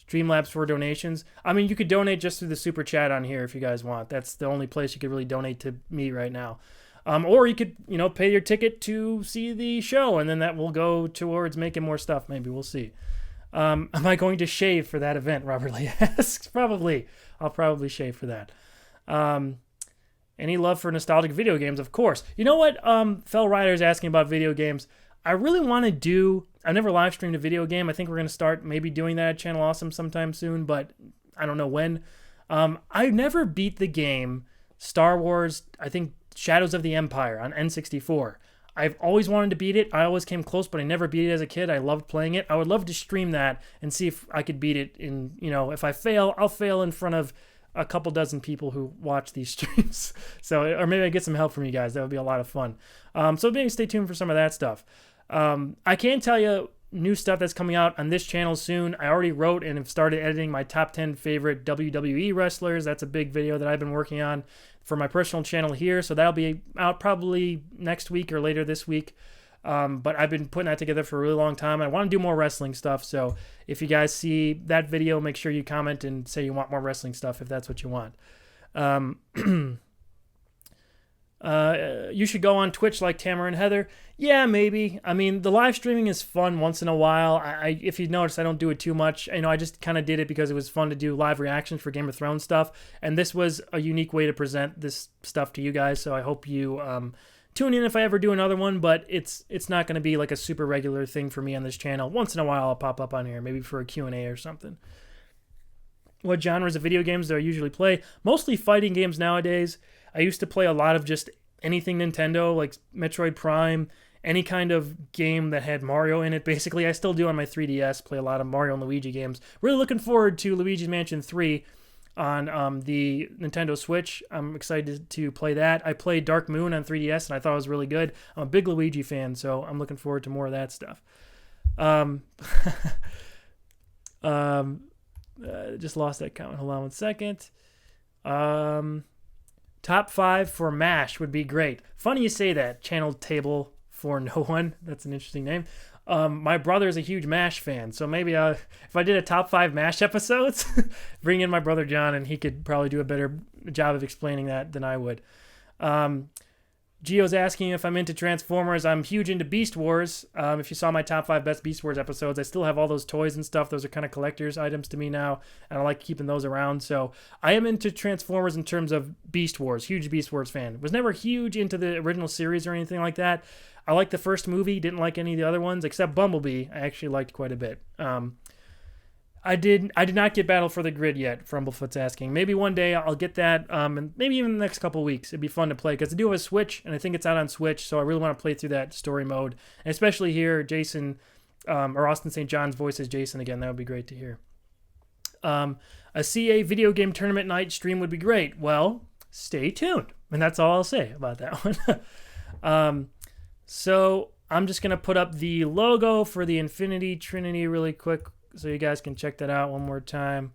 Streamlabs for donations. I mean, you could donate just through the super chat on here if you guys want. That's the only place you could really donate to me right now. Or you could, pay your ticket to see the show, and then that will go towards making more stuff. Maybe we'll see. Am I going to shave for that event? Robert Lee asks. Probably. I'll probably shave for that. Any love for nostalgic video games? Of course. You know what? Fell Rider's asking about video games. I really want to do... I've never live streamed a video game. I think we're going to start maybe doing that at Channel Awesome sometime soon, but I don't know when. I never beat the game Star Wars, I think Shadows of the Empire on N64. I've always wanted to beat it. I always came close, but I never beat it as a kid. I loved playing it. I would love to stream that and see if I could beat it in, if I fail, I'll fail in front of a couple dozen people who watch these streams. So, or maybe I get some help from you guys. That would be a lot of fun. So maybe stay tuned for some of that stuff. I can tell you new stuff that's coming out on this channel soon. I already wrote and have started editing my top 10 favorite WWE wrestlers. That's a big video that I've been working on for my personal channel here. So that'll be out probably next week or later this week. But I've been putting that together for a really long time. I want to do more wrestling stuff. So if you guys see that video, make sure you comment and say you want more wrestling stuff if that's what you want. You should go on Twitch like Tamara and Heather. Yeah, maybe. I mean, the live streaming is fun once in a while. If you notice, I don't do it too much. I just kind of did it because it was fun to do live reactions for Game of Thrones stuff. And this was a unique way to present this stuff to you guys. So I hope you tune in if I ever do another one. But it's not going to be like a super regular thing for me on this channel. Once in a while, I'll pop up on here, maybe for a Q&A or something. What genres of video games do I usually play? Mostly fighting games nowadays. I used to play a lot of just anything Nintendo, like Metroid Prime, any kind of game that had Mario in it. Basically, I still do on my 3DS, play a lot of Mario and Luigi games. Really looking forward to Luigi's Mansion 3 on the Nintendo Switch. I'm excited to play that. I played Dark Moon on 3DS, and I thought it was really good. I'm a big Luigi fan, so I'm looking forward to more of that stuff. Just lost that comment. Hold on one second. Top 5 for MASH would be great. Funny you say that. Channel Table for No One. That's an interesting name. My brother is a huge MASH fan, so maybe if I did a top 5 MASH episodes, bring in my brother John, and he could probably do a better job of explaining that than I would. Gio's asking if I'm into Transformers. I'm huge into Beast Wars. If you saw my top 5 best Beast Wars episodes, I still have all those toys and stuff. Those are kind of collector's items to me now, and I like keeping those around. So I am into Transformers in terms of Beast Wars. Huge Beast Wars fan. Was never huge into the original series or anything like that. I liked the first movie. Didn't like any of the other ones except Bumblebee. I actually liked quite a bit. I did not get Battle for the Grid yet, Frumblefoot's asking. Maybe one day I'll get that, and maybe even the next couple of weeks. It'd be fun to play, because I do have a Switch, and I think it's out on Switch, so I really want to play through that story mode. And especially hear Jason, or Austin St. John's voice as Jason again. That would be great to hear. A CA video game tournament night stream would be great. Well, stay tuned. And that's all I'll say about that one. So I'm just going to put up the logo for the Infinity Trinity really quick, so you guys can check that out one more time.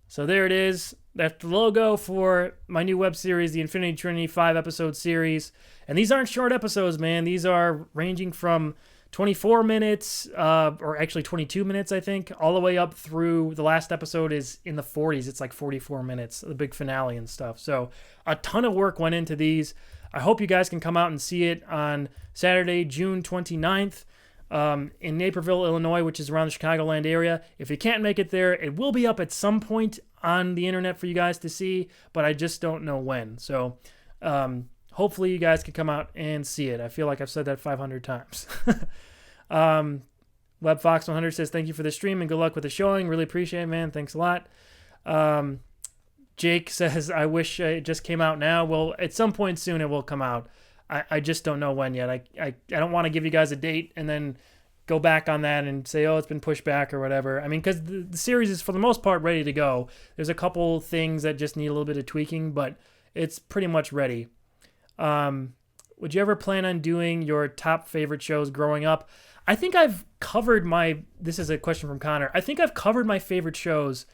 So there it is. That's the logo for my new web series, the Infinity Trinity 5-episode series. And these aren't short episodes, man. These are ranging from 24 minutes, or actually 22 minutes, I think, all the way up through the last episode is in the 40s. It's like 44 minutes, the big finale and stuff. So a ton of work went into these. I hope you guys can come out and see it on Saturday, June 29th. In Naperville, Illinois, which is around the Chicagoland area. If you can't make it there, it will be up at some point on the internet for you guys to see, but I just don't know when. So hopefully you guys can come out and see it. I feel like I've said that 500 times. WebFox100 says, thank you for the stream and good luck with the showing. Really appreciate it, man. Thanks a lot. Jake says, I wish it just came out now. Well, at some point soon it will come out. I just don't know when yet. I don't want to give you guys a date and then go back on that and say, oh, it's been pushed back or whatever. I mean, because the series is, for the most part, ready to go. There's a couple things that just need a little bit of tweaking, but it's pretty much ready. Would you ever plan on doing your top favorite shows growing up? I think I've covered this is a question from Connor. I think I've covered my favorite shows,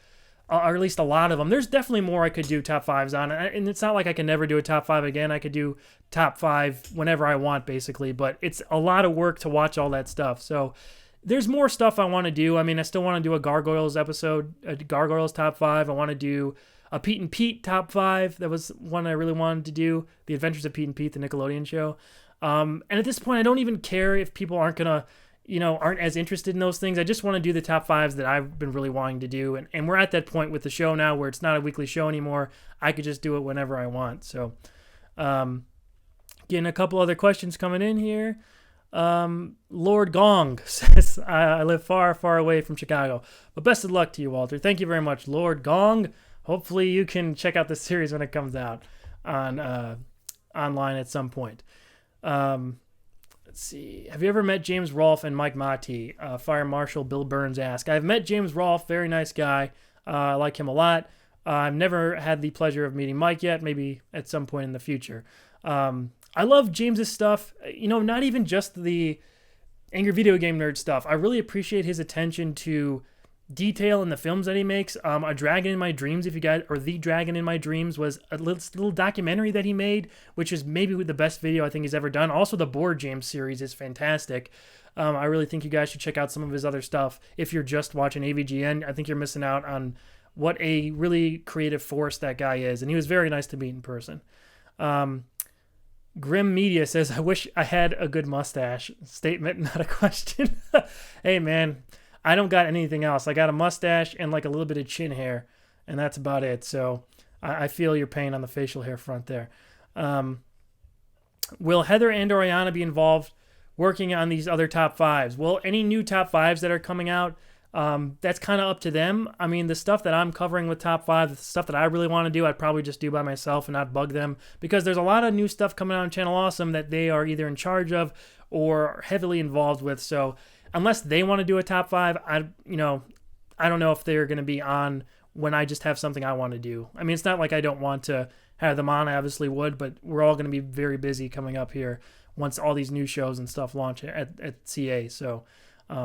or at least a lot of them. There's definitely more I could do top 5s on, and it's not like I can never do a top 5 again. I could do top 5 whenever I want, basically, but it's a lot of work to watch all that stuff. So there's more stuff I want to do. I mean, I still want to do a Gargoyles episode, a Gargoyles top 5. I want to do a Pete and Pete top 5. That was one I really wanted to do, The Adventures of Pete and Pete, the Nickelodeon show. And at this point, I don't even care if people aren't as interested in those things. I just want to do the top 5s that I've been really wanting to do. And we're at that point with the show now where it's not a weekly show anymore. I could just do it whenever I want. So, getting a couple other questions coming in here. Lord Gong says, I live far, far away from Chicago, but best of luck to you, Walter. Thank you very much, Lord Gong. Hopefully you can check out the series when it comes out on online at some point. Let's see. Have you ever met James Rolfe and Mike Motti? Fire Marshal Bill Burns asked. I've met James Rolfe, very nice guy. I like him a lot. I've never had the pleasure of meeting Mike yet, maybe at some point in the future. I love James's stuff, not even just the Angry Video Game Nerd stuff. I really appreciate his attention to detail in the films that he makes. A Dragon in My Dreams, The Dragon in My Dreams was a little documentary that he made, which is maybe the best video I think he's ever done. Also, the Board James series is fantastic. I really think you guys should check out some of his other stuff. If you're just watching AVGN, I think you're missing out on what a really creative force that guy is, and he was very nice to meet in person. Grim Media says, I wish I had a good mustache. Statement, not a question. Hey, man, I don't got anything else. I got a mustache and like a little bit of chin hair, and that's about it. So I feel your pain on the facial hair front there. Will Heather and Oriana be involved working on these other top 5s? Well, any new top 5s that are coming out, that's kind of up to them. I mean, the stuff that I'm covering with top 5, the stuff that I really want to do, I'd probably just do by myself and not bug them, because there's a lot of new stuff coming out on Channel Awesome that they are either in charge of or heavily involved with. So unless they want to do a top 5, I don't know if they're going to be on when I just have something I want to do. I mean, it's not like I don't want to have them on. I obviously would, but we're all going to be very busy coming up here once all these new shows and stuff launch at CA. So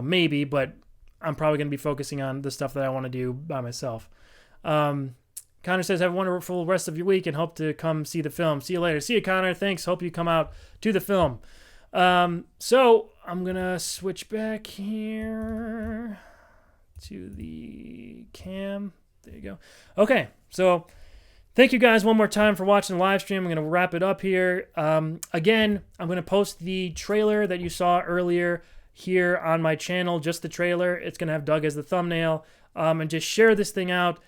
maybe, but I'm probably going to be focusing on the stuff that I want to do by myself. Connor says, have a wonderful rest of your week and hope to come see the film. See you later. See you, Connor. Thanks. Hope you come out to the film. So I'm going to switch back here to the cam. There you go. Okay. So Thank you guys one more time for watching the live stream. I'm going to wrap it up here. Again, I'm going to post the trailer that you saw earlier here on my channel, just the trailer. It's going to have Doug as the thumbnail. And just share this thing out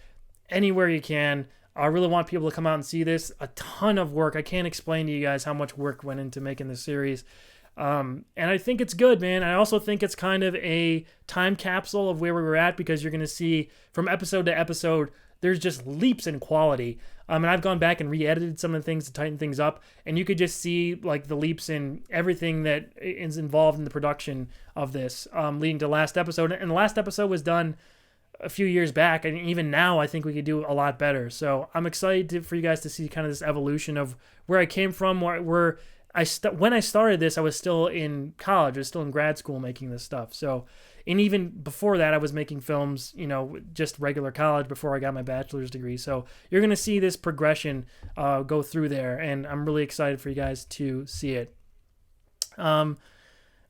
anywhere you can. I really want people to come out and see this. A ton of work. I can't explain to you guys how much work went into making this series. And I think it's good, man. I also think it's kind of a time capsule of where we were at, because you're going to see from episode to episode, there's just leaps in quality. And I've gone back and re-edited some of the things to tighten things up, and you could just see like the leaps in everything that is involved in the production of this, leading to last episode. And the last episode was done a few years back, and even now I think we could do a lot better. So I'm excited for you guys to see kind of this evolution of where I came from, when I started this, I was still in college. I was still in grad school making this stuff. So, and even before that, I was making films, you know, just regular college before I got my bachelor's degree. So you're going to see this progression go through there, and I'm really excited for you guys to see it. Yeah,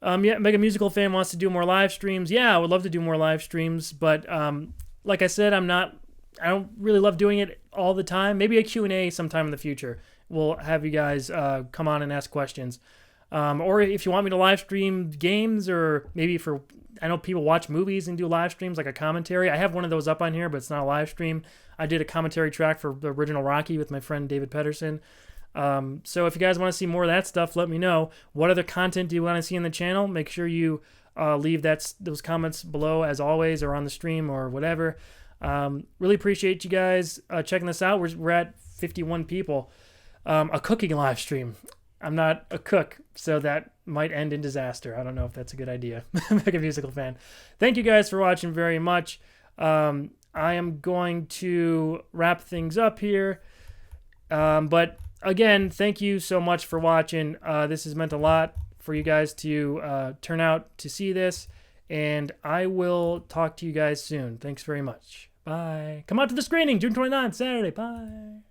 Mega Musical Fan wants to do more live streams. Yeah, I would love to do more live streams, but like I said, I don't really love doing it all the time. Maybe a Q&A sometime in the future. We'll have you guys come on and ask questions. Or if you want me to live stream games, or maybe I know people watch movies and do live streams, like a commentary. I have one of those up on here, but it's not a live stream. I did a commentary track for the original Rocky with my friend David Pedersen. So if you guys want to see more of that stuff, let me know. What other content do you want to see in the channel? Make sure you leave those comments below, as always, or on the stream or whatever. Really appreciate you guys checking this out. We're at 51 people. A cooking live stream. I'm not a cook, so that might end in disaster. I don't know if that's a good idea. Mega Musical Fan. Thank you guys for watching very much. I am going to wrap things up here. But again, thank you so much for watching. This has meant a lot for you guys to turn out to see this. And I will talk to you guys soon. Thanks very much. Bye. Come out to the screening, June 29th, Saturday. Bye.